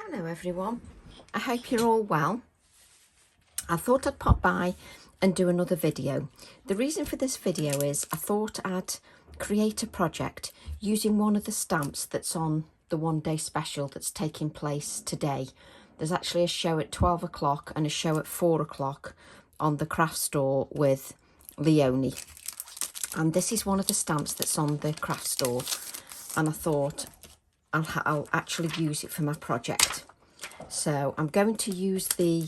Hello everyone, I hope you're all well. I thought I'd pop by and do another video. The reason for this video is I thought I'd create a project using one of the stamps that's on the one-day special that's taking place today. There's actually a show at 12 o'clock and a show at 4 o'clock on the craft store with Leonie. And this is one of the stamps that's on the craft store, and I thought I'll actually use it for my project. So I'm going to use the,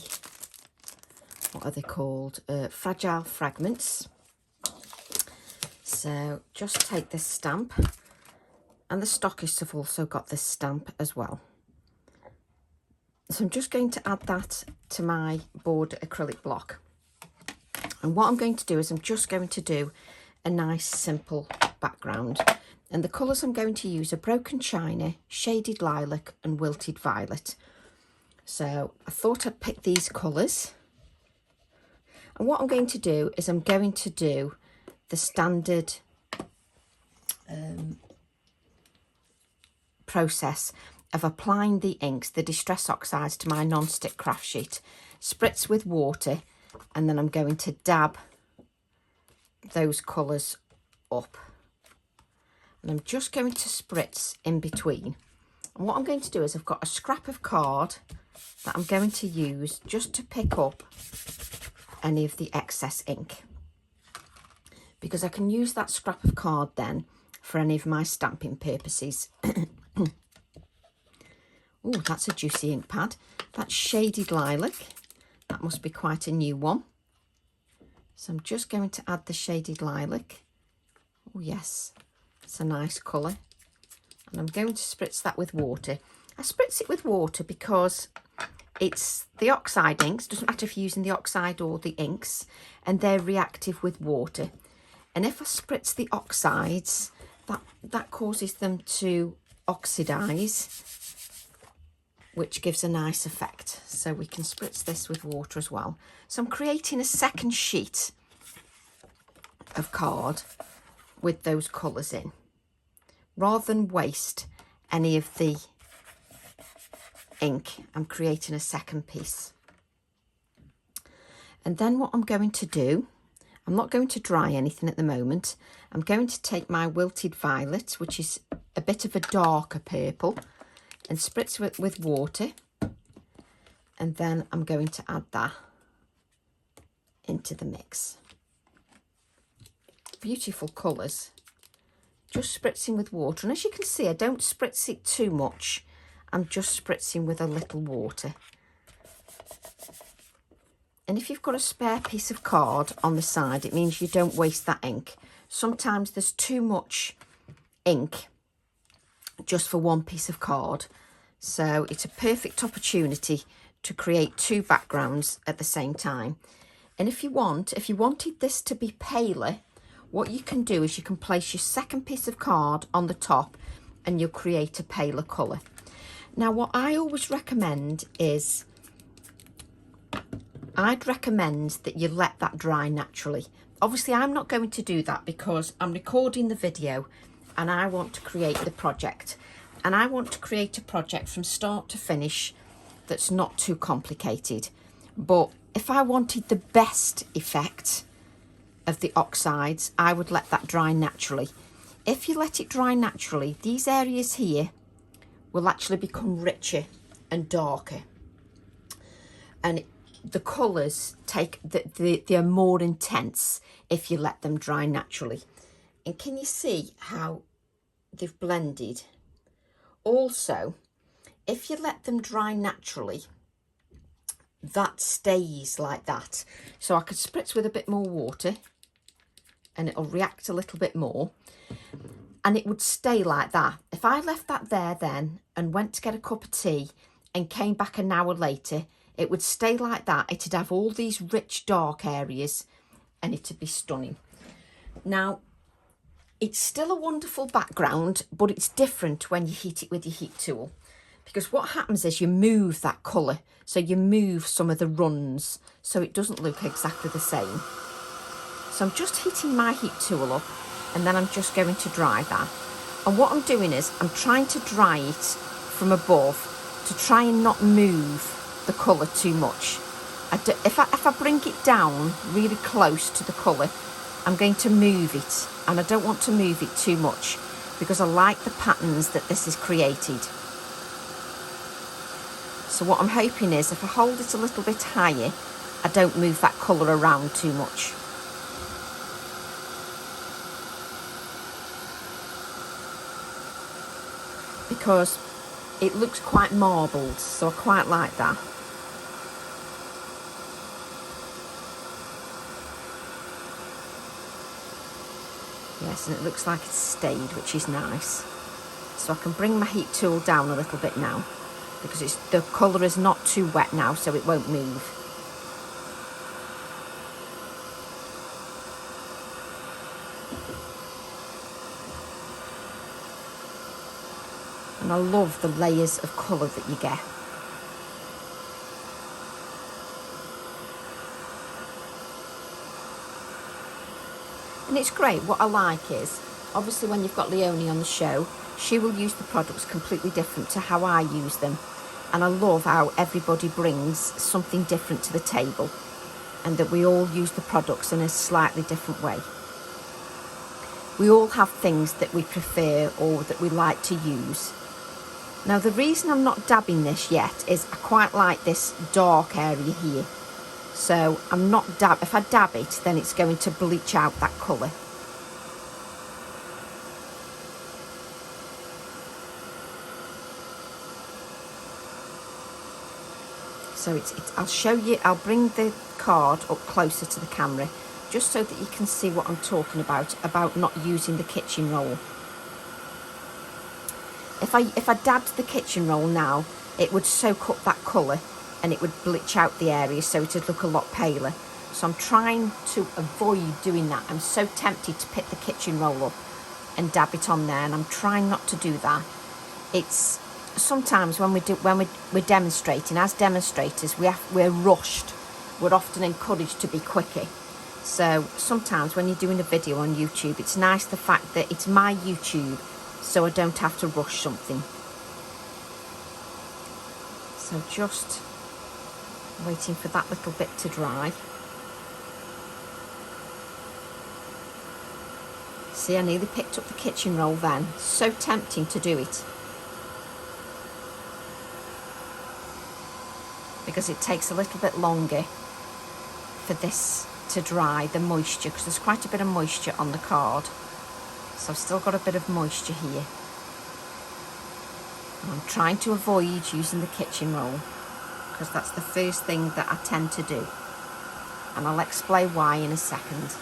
what are they called? Fragile Fragments. So just take this stamp, and the stockists have also got this stamp as well. So I'm just going to add that to my board acrylic block. And what I'm going to do is I'm just going to do a nice simple background. And the colours I'm going to use are Broken China, Shaded Lilac and Wilted Violet. So I thought I'd pick these colours. And what I'm going to do is I'm going to do the standard process of applying the inks, the Distress Oxides, to my non-stick craft sheet. Spritz with water, and then I'm going to dab those colours up. And I'm just going to spritz in between. And what I'm going to do is I've got a scrap of card that I'm going to use just to pick up any of the excess ink, because I can use that scrap of card then for any of my stamping purposes. Oh, that's a juicy ink pad. That's Shaded Lilac. That must be quite a new one. So I'm just going to add the Shaded Lilac. Oh yes, it's a nice colour. And I'm going to spritz that with water. I spritz it with water because it's the oxide inks. Doesn't matter if you're using the oxide or the inks, and they're reactive with water. And if I spritz the oxides, that causes them to oxidise, which gives a nice effect. So we can spritz this with water as well. So I'm creating a second sheet of card with those colours in, rather than waste any of the ink. I'm creating a second piece. And then what I'm going to do, I'm not going to dry anything at the moment. I'm going to take my Wilted Violet, which is a bit of a darker purple, and spritz it with water. And then I'm going to add that into the mix. Beautiful colours. Just spritzing with water. And as you can see, I don't spritz it too much. I'm just spritzing with a little water. And if you've got a spare piece of card on the side, it means you don't waste that ink. Sometimes there's too much ink just for one piece of card. So it's a perfect opportunity to create two backgrounds at the same time. And if you wanted this to be paler, what you can do is you can place your second piece of card on the top and you'll create a paler colour. Now, what I always recommend is, I'd recommend that you let that dry naturally. Obviously, I'm not going to do that because I'm recording the video and I want to create the project. And I want to create a project from start to finish that's not too complicated. But if I wanted the best effect of the oxides, I would let that dry naturally. If you let it dry naturally, these areas here will actually become richer and darker. And the colours they're more intense if you let them dry naturally. And can you see how they've blended? Also, if you let them dry naturally, that stays like that. So I could spritz with a bit more water and it'll react a little bit more, and it would stay like that. If I left that there then and went to get a cup of tea and came back an hour later, it would stay like that. It'd have all these rich dark areas and it'd be stunning. Now, it's still a wonderful background, but it's different when you heat it with your heat tool, because what happens is you move that colour. So you move some of the runs so it doesn't look exactly the same. So I'm just heating my heat tool up, and then I'm just going to dry that. And what I'm doing is I'm trying to dry it from above to try and not move the colour too much. If I bring it down really close to the colour, I'm going to move it, and I don't want to move it too much because I like the patterns that this is created. So what I'm hoping is if I hold it a little bit higher, I don't move that colour around too much. Because it looks quite marbled, so I quite like that. Yes, and it looks like it's stayed, which is nice. So I can bring my heat tool down a little bit now, because the colour is not too wet now, so it won't move. And I love the layers of colour that you get. And it's great. What I like is, obviously when you've got Leonie on the show, she will use the products completely different to how I use them. And I love how everybody brings something different to the table, and that we all use the products in a slightly different way. We all have things that we prefer or that we like to use. Now the reason I'm not dabbing this yet is I quite like this dark area here. So I'm not if I dab it, then it's going to bleach out that colour. So I'll show you, I'll bring the card up closer to the camera just so that you can see what I'm talking about not using the kitchen roll. If I dabbed the kitchen roll now, it would soak up that colour and it would bleach out the area, so it would look a lot paler. So I'm trying to avoid doing that. I'm so tempted to pick the kitchen roll up and dab it on there, and I'm trying not to do that. It's sometimes when we're demonstrating, as demonstrators, we're rushed. We're often encouraged to be quicker. So sometimes when you're doing a video on YouTube, it's nice the fact that it's my YouTube, so I don't have to rush something. So just waiting for that little bit to dry. See, I nearly picked up the kitchen roll then. So tempting to do it, because it takes a little bit longer for this to dry, the moisture, because there's quite a bit of moisture on the card. So I've still got a bit of moisture here. And I'm trying to avoid using the kitchen roll, because that's the first thing that I tend to do. And I'll explain why in a second.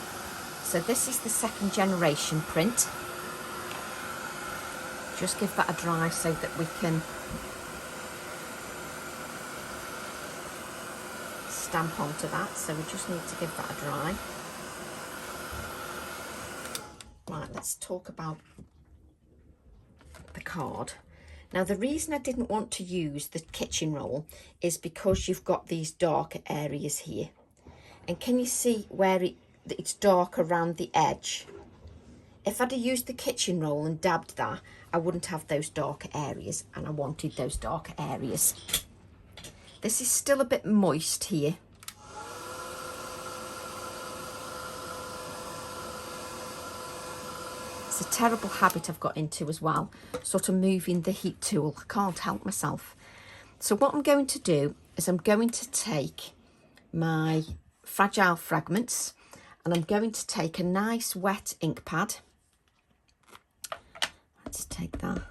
So this is the second generation print. Just give that a dry so that we can stamp onto that. So we just need to give that a dry. Right, let's talk about the card. Now the reason I didn't want to use the kitchen roll is because you've got these darker areas here. And can you see where it's dark around the edge? If I'd have used the kitchen roll and dabbed that, I wouldn't have those darker areas, and I wanted those darker areas. This is still a bit moist here. It's a terrible habit I've got into as well, sort of moving the heat tool. I can't help myself. So what I'm going to do is I'm going to take my Fragile Fragments, and I'm going to take a nice wet ink pad. Let's take that.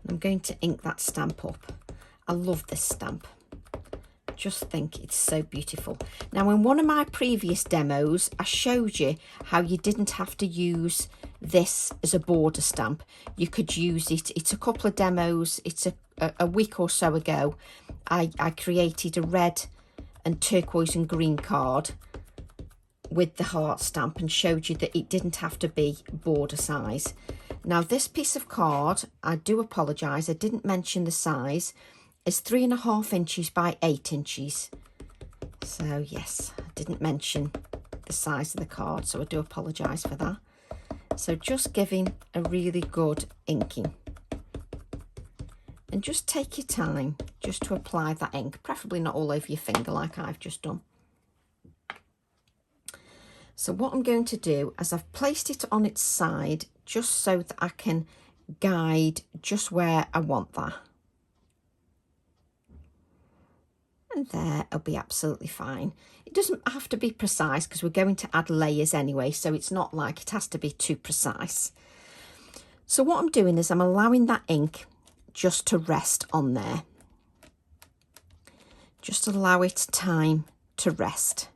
I'm going to ink that stamp up. I love this stamp. Just think it's so beautiful. Now in one of my previous demos, I showed you how you didn't have to use this as a border stamp. You could use it. It's a couple of demos. It's a week or so ago. I created a red and turquoise and green card with the heart stamp and showed you that it didn't have to be border size. Now this piece of card, I do apologise, I didn't mention the size. It's 3.5 inches by 8 inches. So yes, I didn't mention the size of the card, so I do apologise for that. So just giving a really good inking. And just take your time just to apply that ink, preferably not all over your finger like I've just done. So what I'm going to do is I've placed it on its side just so that I can guide just where I want that. And there, it'll be absolutely fine. It doesn't have to be precise because we're going to add layers anyway, so it's not like it has to be too precise. So what I'm doing is I'm allowing that ink just to rest on there. Just allow it time to rest.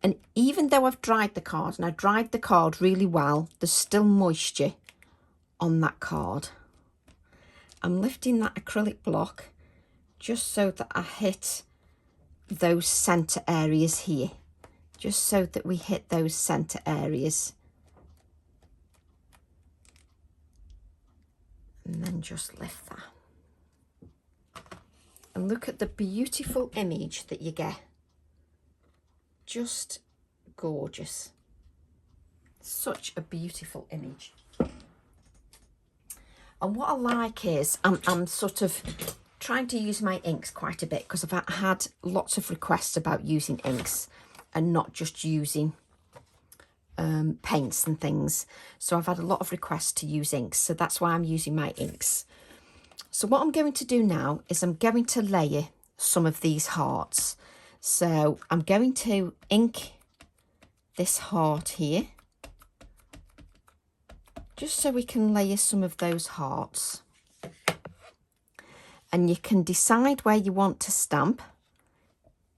And even though I've dried the card, and I dried the card really well, there's still moisture on that card. I'm lifting that acrylic block just so that I hit those centre areas here. Just so that we hit those centre areas. And then just lift that. And look at the beautiful image that you get. Just gorgeous. Such a beautiful image. And what I like is I'm sort of trying to use my inks quite a bit because I've had lots of requests about using inks and not just using paints and things. So I've had a lot of requests to use inks, so that's why I'm using my inks. So what I'm going to do now is I'm going to layer some of these hearts. So I'm going to ink this heart here, just so we can layer some of those hearts. And you can decide where you want to stamp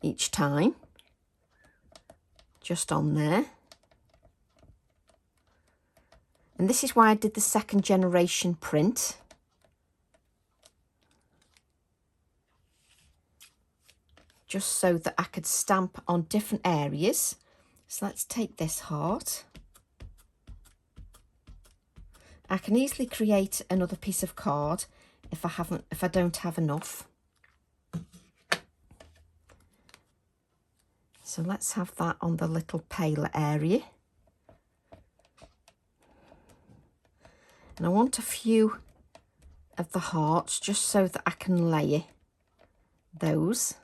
each time. Just on there. And this is why I did the second generation print. Just so that I could stamp on different areas. So let's take this heart. I can easily create another piece of card if I don't have enough. So let's have that on the little paler area. And I want a few of the hearts just so that I can layer those.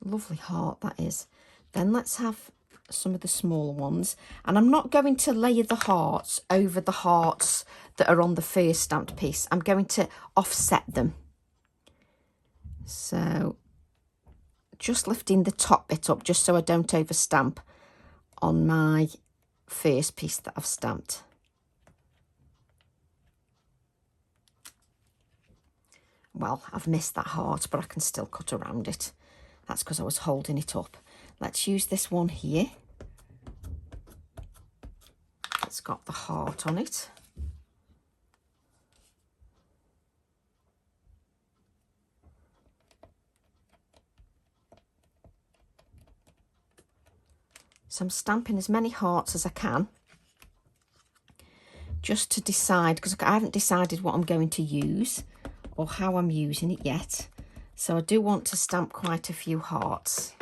Lovely heart that is. Then let's have some of the smaller ones. And I'm not going to layer the hearts over the hearts that are on the first stamped piece. I'm going to offset them. So just lifting the top bit up just so I don't overstamp on my first piece that I've stamped. Well, I've missed that heart, but I can still cut around it. That's because I was holding it up. Let's use this one here. It's got the heart on it. So I'm stamping as many hearts as I can, just to decide, because I haven't decided what I'm going to use or how I'm using it yet. So I do want to stamp quite a few hearts.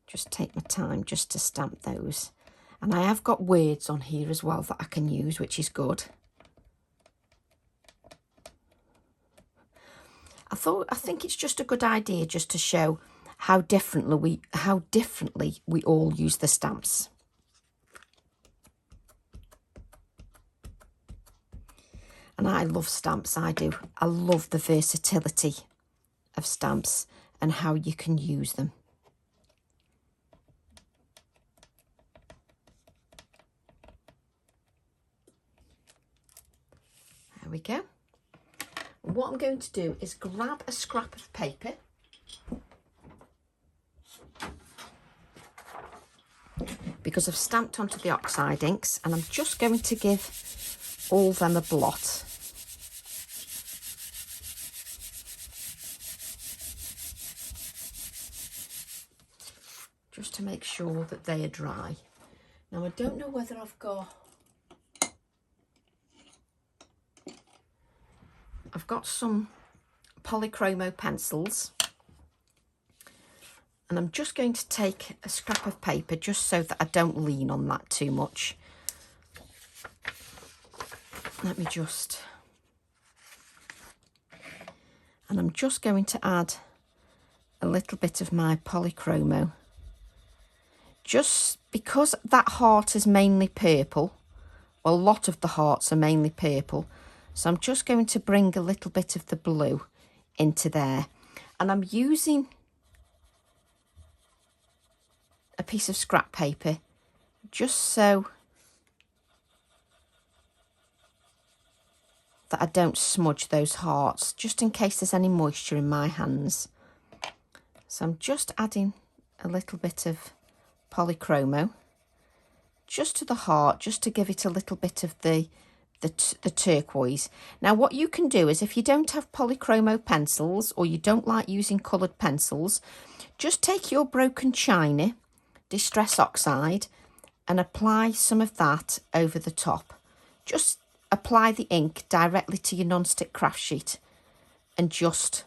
Just take my time just to stamp those. And I have got words on here as well that I can use, which is good. I think it's just a good idea just to show how differently we all use the stamps. And I love stamps, I do. I love the versatility of stamps and how you can use them. There we go. What I'm going to do is grab a scrap of paper, because I've stamped onto the oxide inks, and I'm just going to give all them a blot. Just to make sure that they are dry. Now I don't know whether I've I've got some polychromo pencils, and I'm just going to take a scrap of paper just so that I don't lean on that too much. Let me just, and I'm just going to add a little bit of my polychromo, just because that heart is mainly purple. Well, a lot of the hearts are mainly purple, so I'm just going to bring a little bit of the blue into there, and I'm using a piece of scrap paper just so that I don't smudge those hearts, just in case there's any moisture in my hands. So I'm just adding a little bit of polychromo just to the heart, just to give it a little bit of the turquoise. Now what you can do is, if you don't have polychromo pencils or you don't like using coloured pencils, just take your broken china distress oxide and apply some of that over the top. Just apply the ink directly to your non-stick craft sheet and just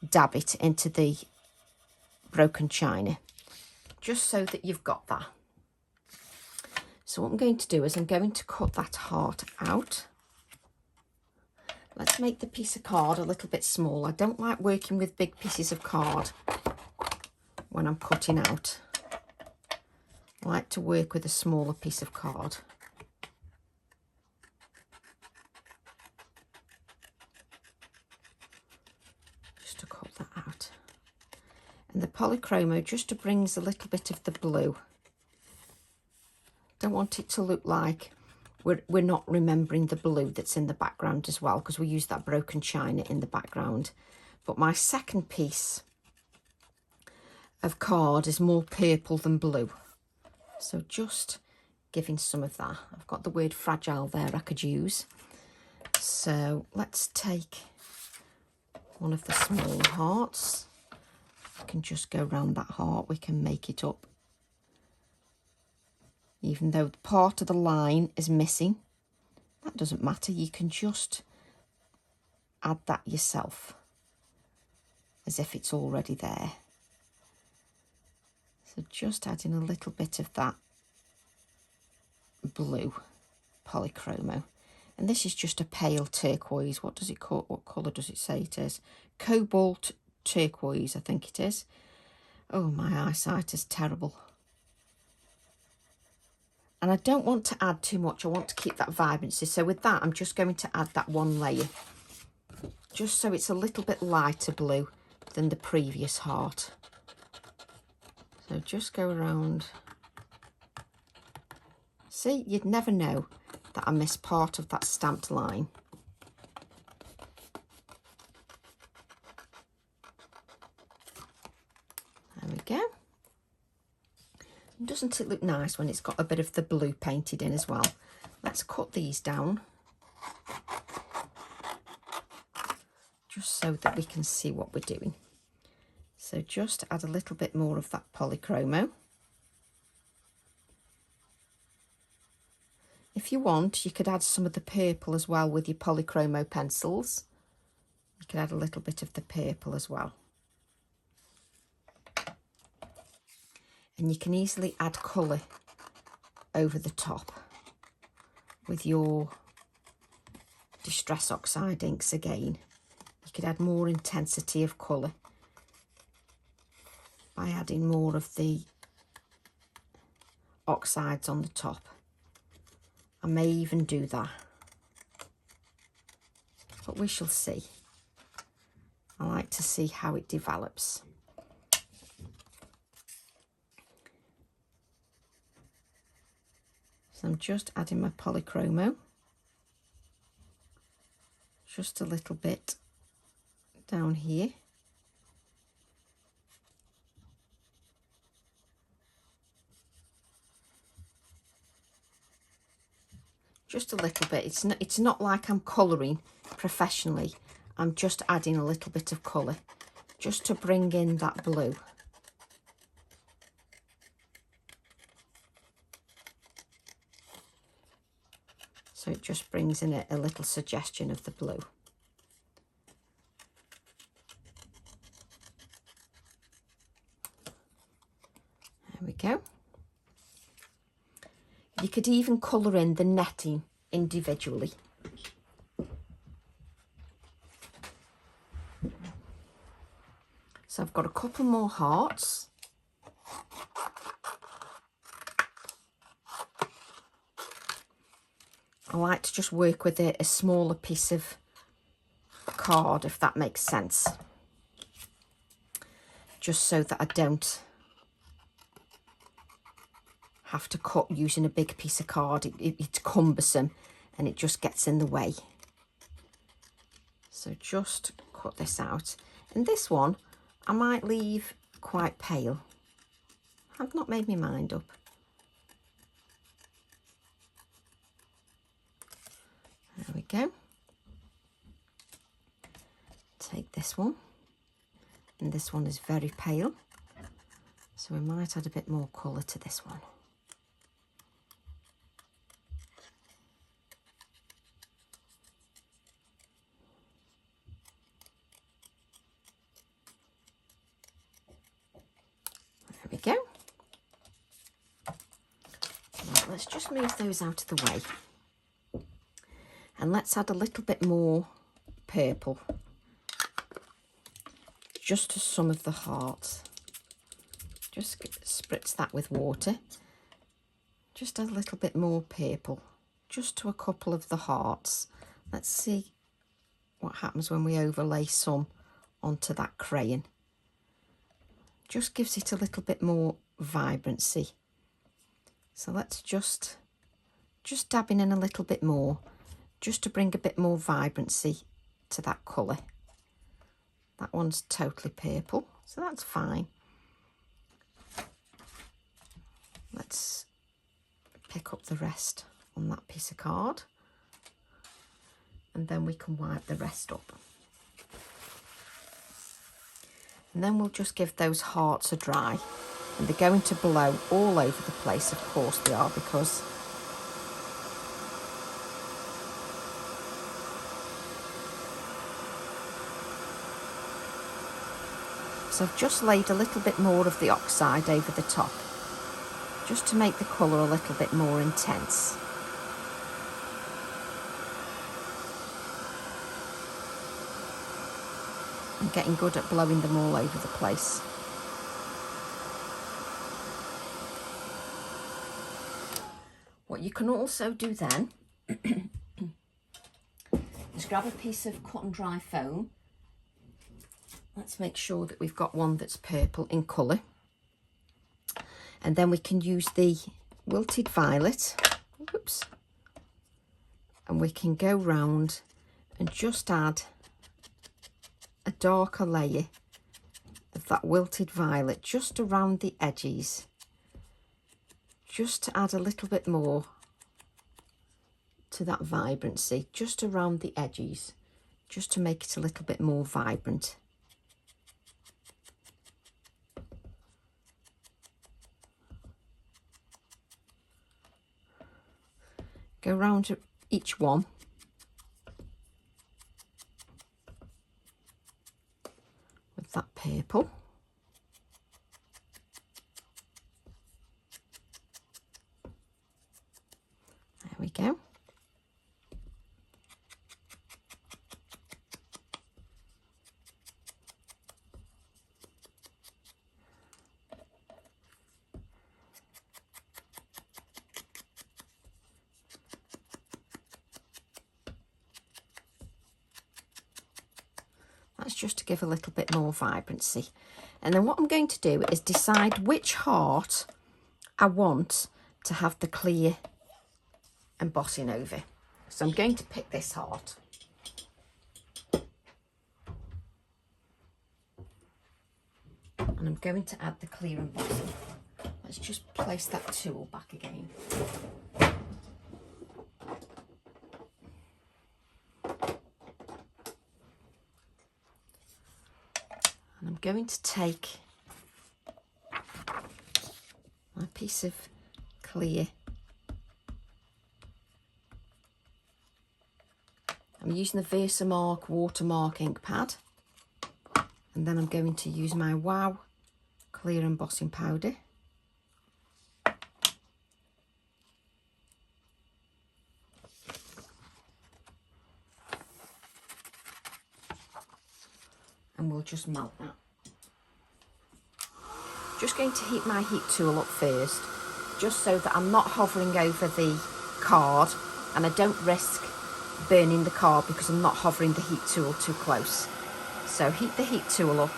dab it into the broken china, just so that you've got that. So what I'm going to do is I'm going to cut that heart out. Let's make the piece of card a little bit small. I don't like working with big pieces of card when I'm cutting out. I like to work with a smaller piece of card. Just to cut that out. And the polychromo just brings a little bit of the blue. Don't want it to look like we're not remembering the blue that's in the background as well, because we use that broken china in the background. But my second piece of card is more purple than blue, so just giving some of that. I've got the word fragile there I could use. So let's take one of the small hearts. I can just go around that heart, we can make it up. Even though part of the line is missing, that doesn't matter, you can just add that yourself as if it's already there. So just adding a little bit of that blue polychromo, and this is just a pale turquoise. What does it call, what colour does it say it is? Cobalt turquoise, I think it is. Oh, my eyesight is terrible. And I don't want to add too much, I want to keep that vibrancy. So with that, I'm just going to add that one layer, just so it's a little bit lighter blue than the previous heart. So just go around. See, you'd never know that I missed part of that stamped line. There we go. Doesn't it look nice when it's got a bit of the blue painted in as well? Let's cut these down, just so that we can see what we're doing. So just add a little bit more of that polychromo. If you want, you could add some of the purple as well with your polychromo pencils. You could add a little bit of the purple as well. And you can easily add colour over the top with your distress oxide inks again. You could add more intensity of colour by adding more of the oxides on the top. I may even do that, but we shall see. I like to see how it develops. So I'm just adding my polychromo, just a little bit down here. Just a little bit. It's not like I'm colouring professionally. I'm just adding a little bit of colour just to bring in that blue. So it just brings in a little suggestion of the blue. There we go. You could even colour in the netting individually. So I've got a couple more hearts. I like to just work with a smaller piece of card, if that makes sense. Just so that I don't have to cut using a big piece of card. It's cumbersome and it just gets in the way. So just cut this out. And this one, I might leave quite pale. I've not made my mind up. There we go. Take this one. And this one is very pale. So we might add a bit more colour to this one. There we go. Right, let's just move those out of the way. And let's add a little bit more purple. Just to some of the hearts. Just spritz that with water. Just add a little bit more purple. Just to a couple of the hearts. Let's see what happens when we overlay some onto that crayon. Just gives it a little bit more vibrancy. So let's just dabbing in a little bit more, just to bring a bit more vibrancy to that colour. That one's totally purple, so that's fine. Let's pick up the rest on that piece of card, and then we can wipe the rest up. And then we'll just give those hearts a dry. And they're going to blow all over the place, of course they are, because so I've just laid a little bit more of the oxide over the top, just to make the colour a little bit more intense. I'm getting good at blowing them all over the place. What you can also do then is grab a piece of cut and dry foam. Let's make sure that we've got one that's purple in colour. And then we can use the wilted violet. Oops. And we can go round and just add a darker layer of that wilted violet just around the edges, just to add a little bit more to that vibrancy, just around the edges, just to make it a little bit more vibrant. Go round each one. With that purple. There we go. That's just to give a little bit more vibrancy. And then what I'm going to do is decide which heart I want to have the clear embossing over. So I'm going to pick this heart. And I'm going to add the clear embossing. Let's just place that tool back again. And I'm going to take my piece of clear I'm using the Versamark Watermark ink pad, and then I'm going to use my Wow clear embossing powder. And we'll just melt that. Just going to heat my heat tool up first, just so that I'm not hovering over the card and I don't risk burning the card because I'm not hovering the heat tool too close. So heat the heat tool up,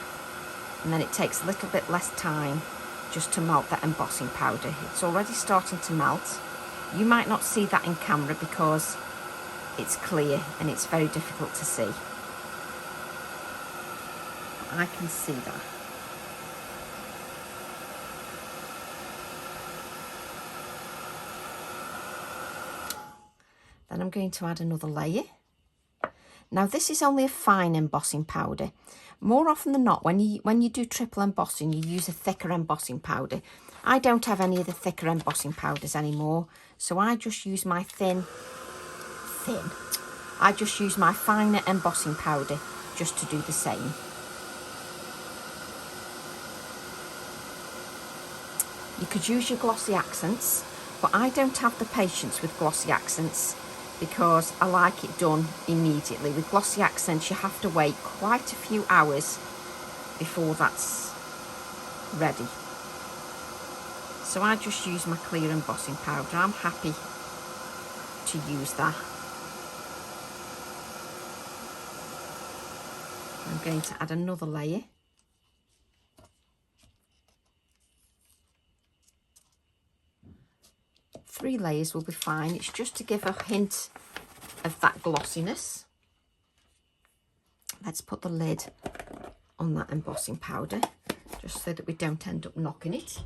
and then it takes a little bit less time just to melt that embossing powder. It's already starting to melt. You might not see that in camera because it's clear and it's very difficult to see. I can see that. Then I'm going to add another layer. Now this is only a fine embossing powder. More often than not, when you do triple embossing, you use a thicker embossing powder. I don't have any of the thicker embossing powders anymore, so I just use my I just use my finer embossing powder just to do the same. You could use your glossy accents, but I don't have the patience with glossy accents because I like it done immediately. With glossy accents, you have to wait quite a few hours before that's ready. So I just use my clear embossing powder. I'm happy to use that. I'm going to add another layer. Three layers will be fine. It's just to give a hint of that glossiness. Let's put the lid on that embossing powder just so that we don't end up knocking it.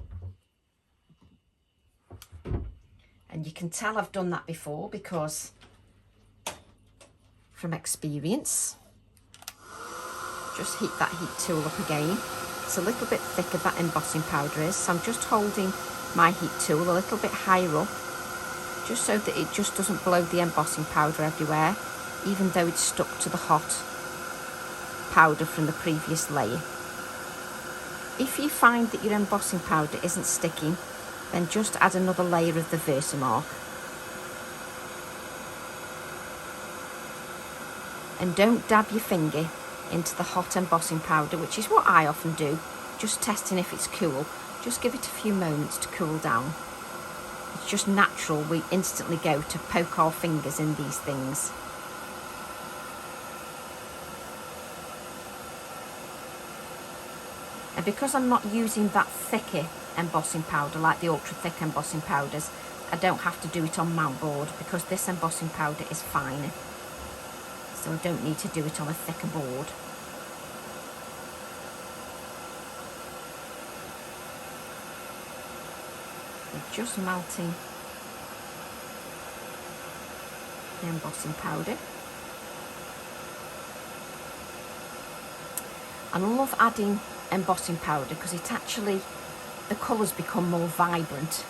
And you can tell I've done that before because from experience. Just heat that heat tool up again. It's a little bit thicker, that embossing powder is, so I'm just holding my heat tool a little bit higher up just so that it just doesn't blow the embossing powder everywhere, even though it's stuck to the hot powder from the previous layer. If you find that your embossing powder isn't sticking, then just add another layer of the Versamark. And don't dab your finger into the hot embossing powder, which is what I often do, just testing if it's cool. Just give it a few moments to cool down. It's just natural, we instantly go to poke our fingers in these things. And because I'm not using that thicker embossing powder like the ultra thick embossing powders, I don't have to do it on mount board because this embossing powder is finer. So I don't need to do it on a thicker board. We're just melting the embossing powder. And I love adding embossing powder because it actually, the colours become more vibrant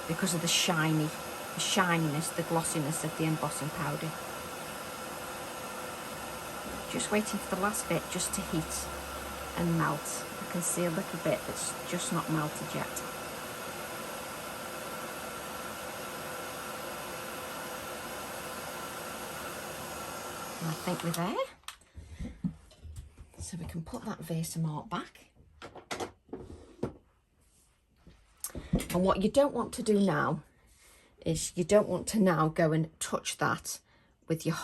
because of the shininess, the glossiness of the embossing powder. Just waiting for the last bit just to heat and melt. I can see a little bit that's just not melted yet. And I think we're there. So we can put that Versamark back. And what you don't want to do now is you don't want to now go and touch that with your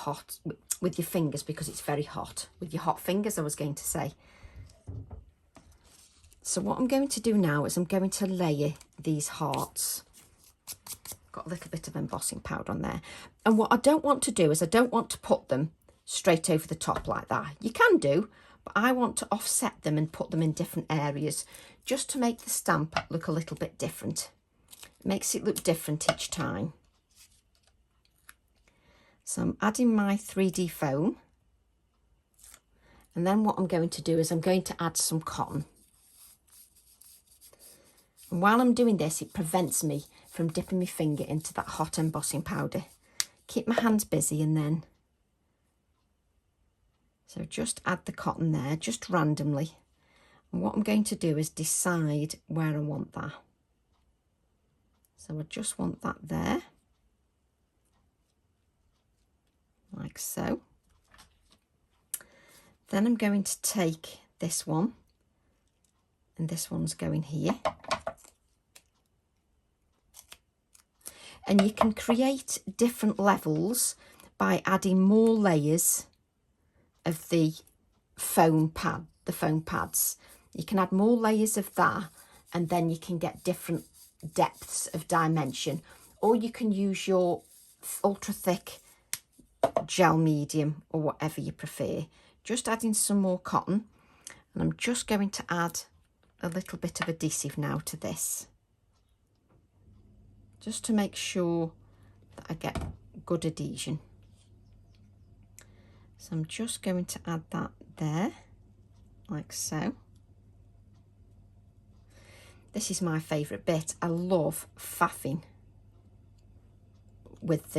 fingers because it's very hot. With your hot fingers, I was going to say. So what I'm going to do now is I'm going to layer these hearts. Got a little bit of embossing powder on there. And what I don't want to do is I don't want to put them straight over the top like that. You can do, but I want to offset them and put them in different areas just to make the stamp look a little bit different. It makes it look different each time. So I'm adding my 3D foam. And then what I'm going to do is I'm going to add some cotton. And while I'm doing this, it prevents me from dipping my finger into that hot embossing powder. Keep my hands busy and then So just add the cotton there, just randomly. And what I'm going to do is decide where I want that. So I just want that there, like so. Then I'm going to take this one, and this one's going here. And you can create different levels by adding more layers of the foam pads. You can add more layers of that, and then you can get different depths of dimension, or you can use your ultra thick gel medium or whatever you prefer. Just adding some more cotton, and I'm just going to add a little bit of adhesive now to this, just to make sure that I get good adhesion. So I'm just going to add that there, like so. This is my favourite bit. I love faffing with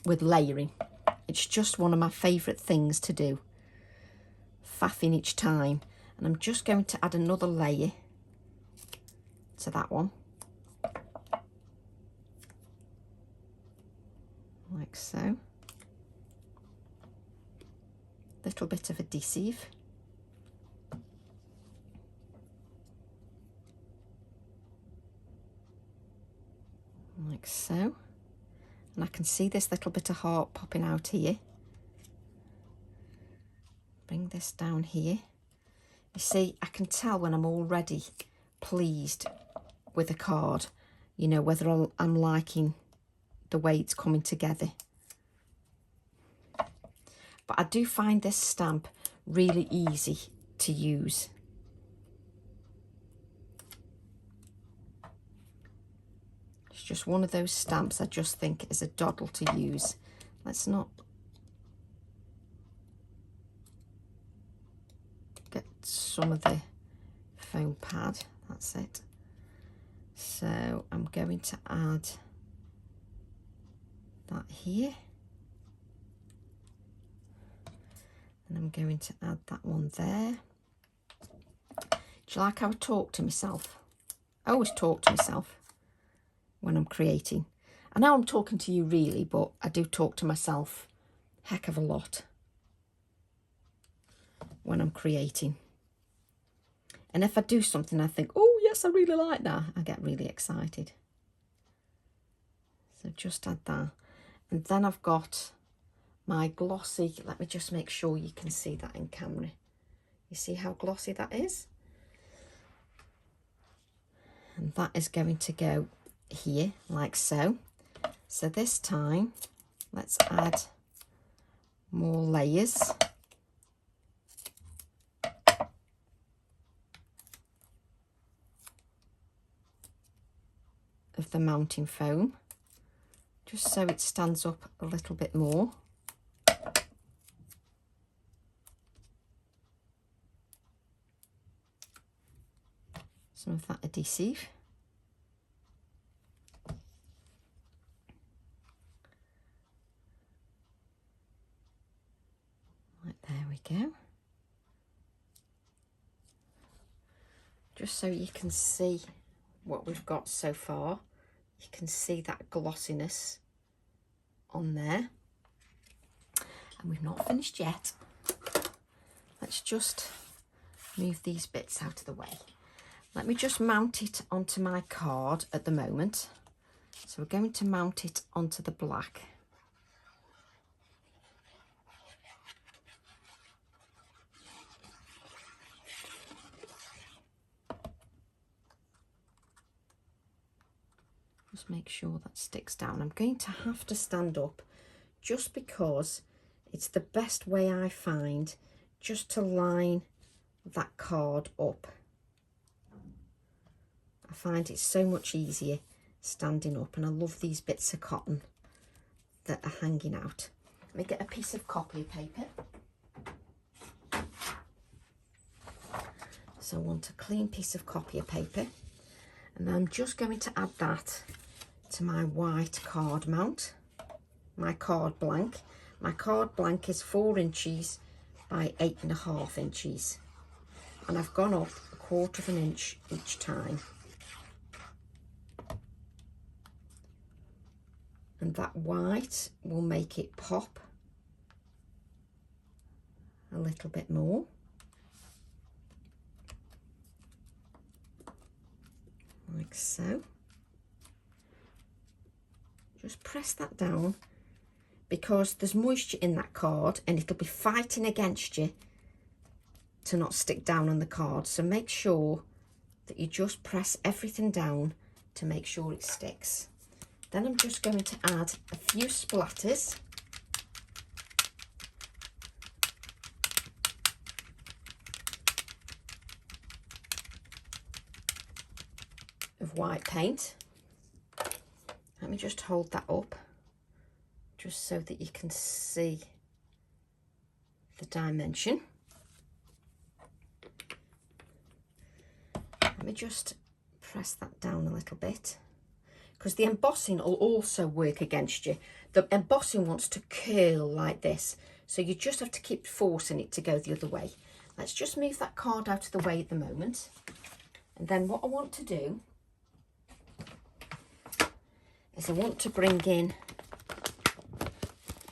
layering. It's just one of my favourite things to do, faffing each time. And I'm just going to add another layer to that one, like so. Little bit of adhesive. Like so. And I can see this little bit of heart popping out here. Bring this down here. You see, I can tell when I'm already pleased with a card, you know, whether I'm liking the way it's coming together. But I do find this stamp really easy to use. It's just one of those stamps I just think is a doddle to use. Let's not get some of the foam pad. That's it. So I'm going to add that here. And I'm going to add that one there. Do you like how I talk to myself? I always talk to myself when I'm creating. I know I'm talking to you really, but I do talk to myself a heck of a lot when I'm creating. And if I do something I think, oh yes, I really like that, I get really excited. So just add that. And then I've got my glossy, let me just make sure you can see that in camera. You see how glossy that is? And that is going to go here, like so. So this time, let's add more layers. Of the mounting foam, just so it stands up a little bit more. Some of that adhesive. Right, there we go. Just so you can see what we've got so far. You can see that glossiness on there. And we've not finished yet. Let's just move these bits out of the way. Let me just mount it onto my card at the moment. So we're going to mount it onto the black. Just make sure that sticks down. I'm going to have to stand up just because it's the best way I find just to line that card up. I find it so much easier standing up, and I love these bits of cotton that are hanging out. Let me get a piece of copy paper. So I want a clean piece of copy paper, and I'm just going to add that to my white card mount, my card blank. My card blank is 4 inches by 8.5 inches, and I've gone up 1/4 inch each time. And that white will make it pop a little bit more. Like so. Just press that down, because there's moisture in that card and it'll be fighting against you to not stick down on the card. So make sure that you just press everything down to make sure it sticks. Then I'm just going to add a few splatters of white paint. Let me just hold that up just so that you can see the dimension. Let me just press that down a little bit, because the embossing will also work against you. The embossing wants to curl like this, so you just have to keep forcing it to go the other way. Let's just move that card out of the way at the moment. And then what I want to do is I want to bring in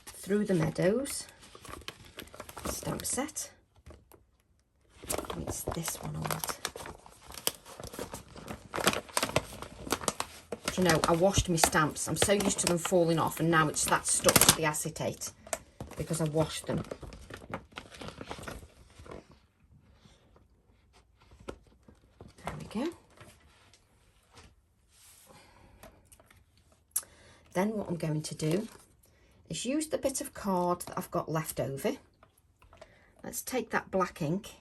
Through the Meadows stamp set. It's this one I want. Do you know, I washed my stamps. I'm so used to them falling off, and now it's that stuck to the acetate because I washed them. There we go. Then what I'm going to do is use the bit of card that I've got left over. Let's take that black ink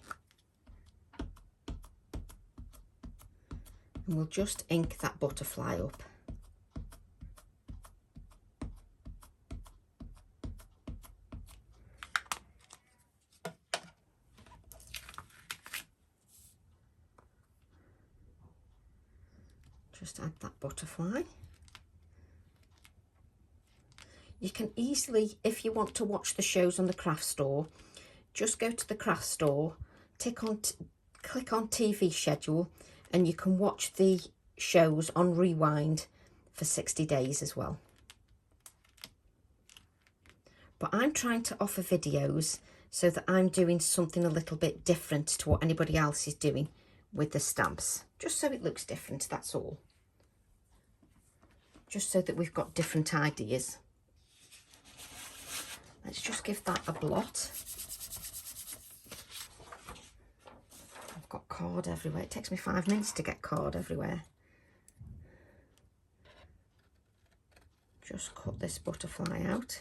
and we'll just ink that butterfly up. Just add that butterfly. You can easily, if you want to watch the shows on the craft store, just go to the craft store, click on TV schedule, and you can watch the shows on rewind for 60 days as well. But I'm trying to offer videos so that I'm doing something a little bit different to what anybody else is doing with the stamps, just so it looks different, that's all. Just so that we've got different ideas. Let's just give that a blot. I've got card everywhere. It takes me 5 minutes to get card everywhere. Just cut this butterfly out.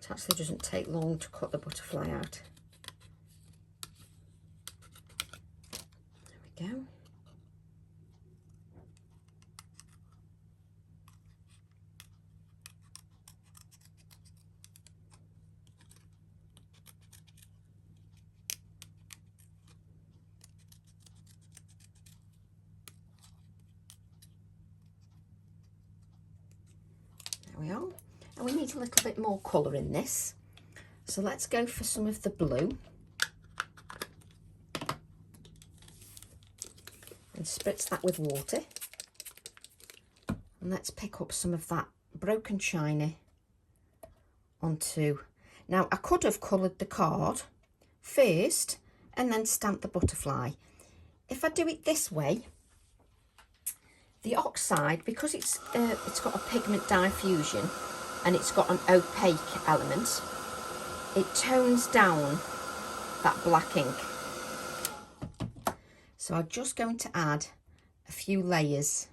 It actually doesn't take long to cut the butterfly out. There we go. There we are. And we need a little bit more colour in this. So let's go for some of the blue. And spritz that with water. And let's pick up some of that broken china onto... Now, I could have coloured the card first and then stamp the butterfly. If I do it this way, the oxide, because it's got a pigment diffusion, and it's got an opaque element, it tones down that black ink. So I'm just going to add a few layers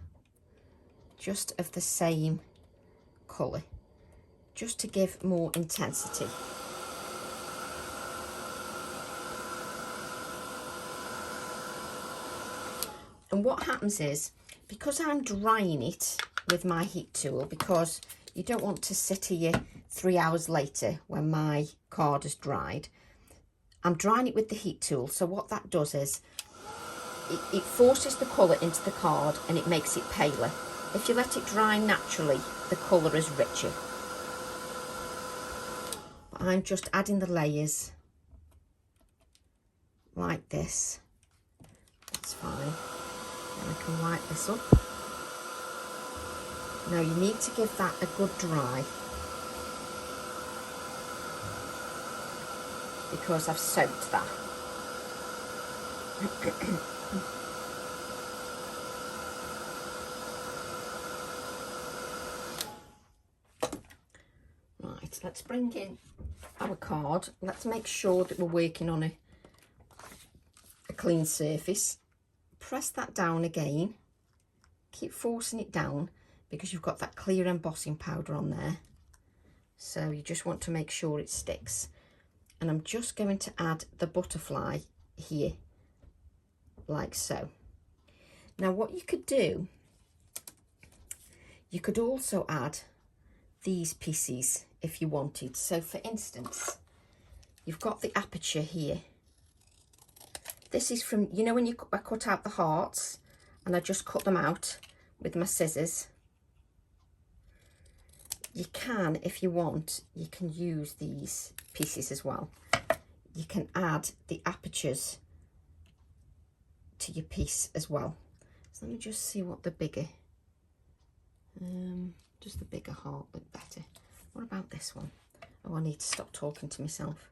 just of the same colour, just to give more intensity. And what happens is, because I'm drying it with my heat tool, because you don't want to sit here 3 hours later when my card has dried, I'm drying it with the heat tool. So what that does is it forces the colour into the card and it makes it paler. If you let it dry naturally, the colour is richer. But I'm just adding the layers like this. That's fine. And I can wipe this up. Now you need to give that a good dry, because I've soaked that. Right, let's bring in our card. Let's make sure that we're working on a clean surface. Press that down again. Keep forcing it down because you've got that clear embossing powder on there. So you just want to make sure it sticks. And I'm just going to add the butterfly here, like so. Now what you could do, you could also add these pieces if you wanted. So for instance, you've got the aperture here. This is from, you know, when I cut out the hearts and I just cut them out with my scissors. You can, if you want, you can use these pieces as well. You can add the apertures to your piece as well. So let me just see what the bigger, does the bigger heart look better? What about this one? Oh, I need to stop talking to myself.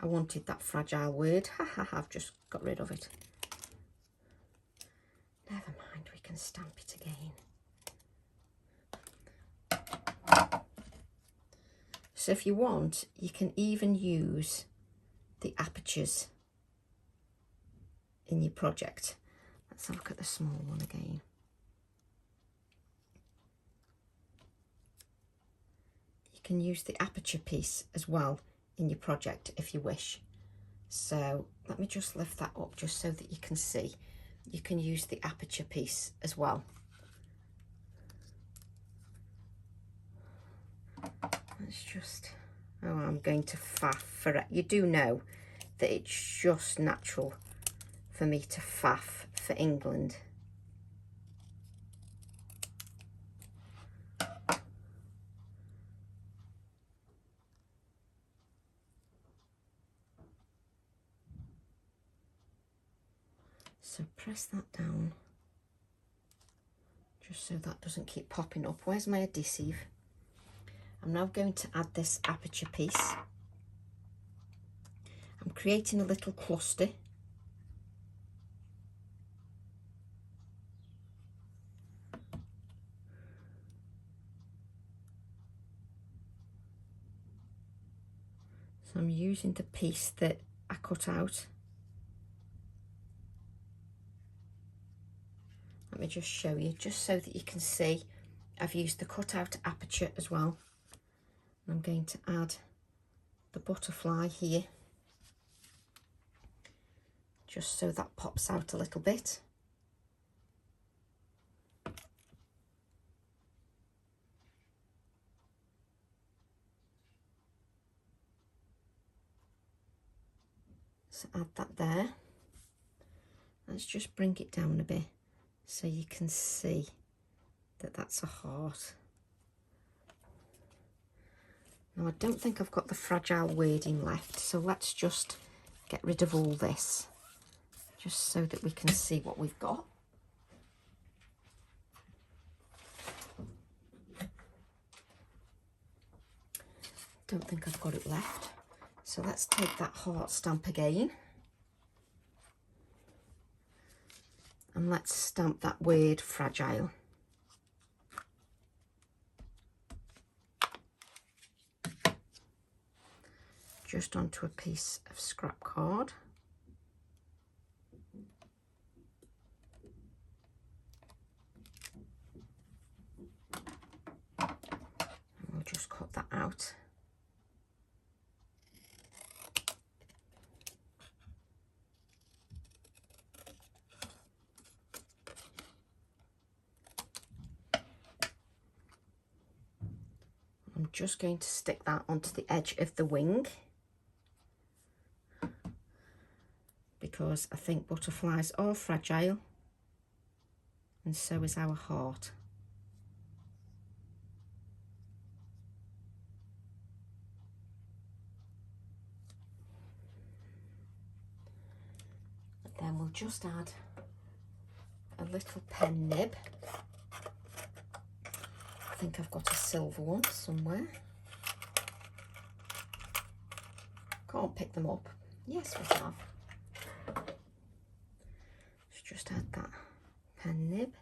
I wanted that fragile word. Ha ha ha, I've just got rid of it. Never mind, we can stamp it again. So if you want, you can even use the apertures in your project. Let's have a look at the small one again. You can use the aperture piece as well in your project if you wish. So let me just lift that up just so that you can see. You can use the aperture piece as well. Let's just, oh, I'm going to faff for it. You do know that it's just natural for me to faff for England. So press that down, just so that doesn't keep popping up. Where's my adhesive? I'm now going to add this aperture piece. I'm creating a little cluster. So I'm using the piece that I cut out. Let me just show you, just so that you can see. I've used the cutout aperture as well. I'm going to add the butterfly here, just so that pops out a little bit. So add that there. Let's just bring it down a bit so you can see that that's a heart. Now I don't think I've got the fragile wording left, so let's just get rid of all this, just so that we can see what we've got. Don't think I've got it left. So let's take that heart stamp again. And let's stamp that word fragile. Just onto a piece of scrap card. And we'll just cut that out. out. I'm just going to stick that onto the edge of the wing, because I think butterflies are fragile, and so is our heart. And then we'll just add a little pen nib. I think I've got a silver one somewhere. Can't pick them up. Yes, we have. Let's just add that pen nib.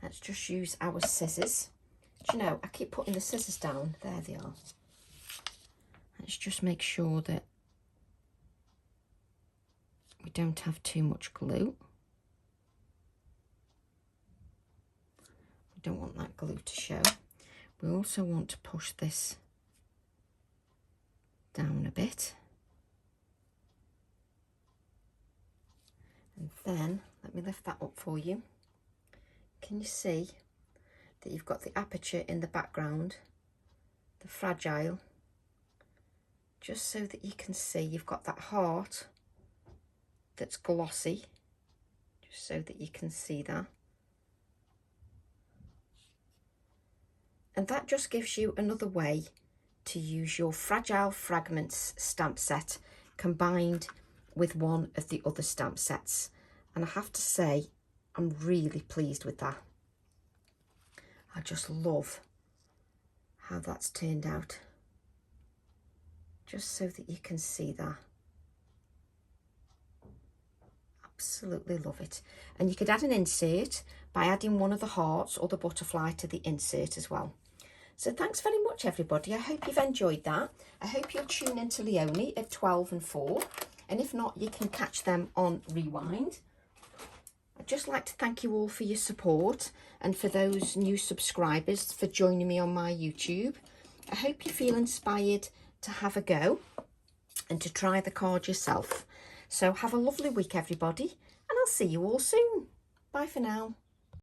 Let's just use our scissors. Do you know, I keep putting the scissors down. There they are. Let's just make sure that we don't have too much glue. We don't want that glue to show. We also want to push this down a bit. And then, let me lift that up for you. Can you see that you've got the aperture in the background, the fragile, just so that you can see you've got that heart that's glossy, just so that you can see that. And that just gives you another way to use your Fragile Fragments stamp set combined with one of the other stamp sets. And I have to say, I'm really pleased with that. I just love how that's turned out. Just so that you can see that. Absolutely love it. And you could add an insert by adding one of the hearts or the butterfly to the insert as well. So thanks very much, everybody. I hope you've enjoyed that. I hope you'll tune into Leonie at 12 and 4. And if not, you can catch them on Rewind. I'd just like to thank you all for your support, and for those new subscribers for joining me on my YouTube. I hope you feel inspired to have a go and to try the card yourself. So have a lovely week, everybody, and I'll see you all soon. Bye for now.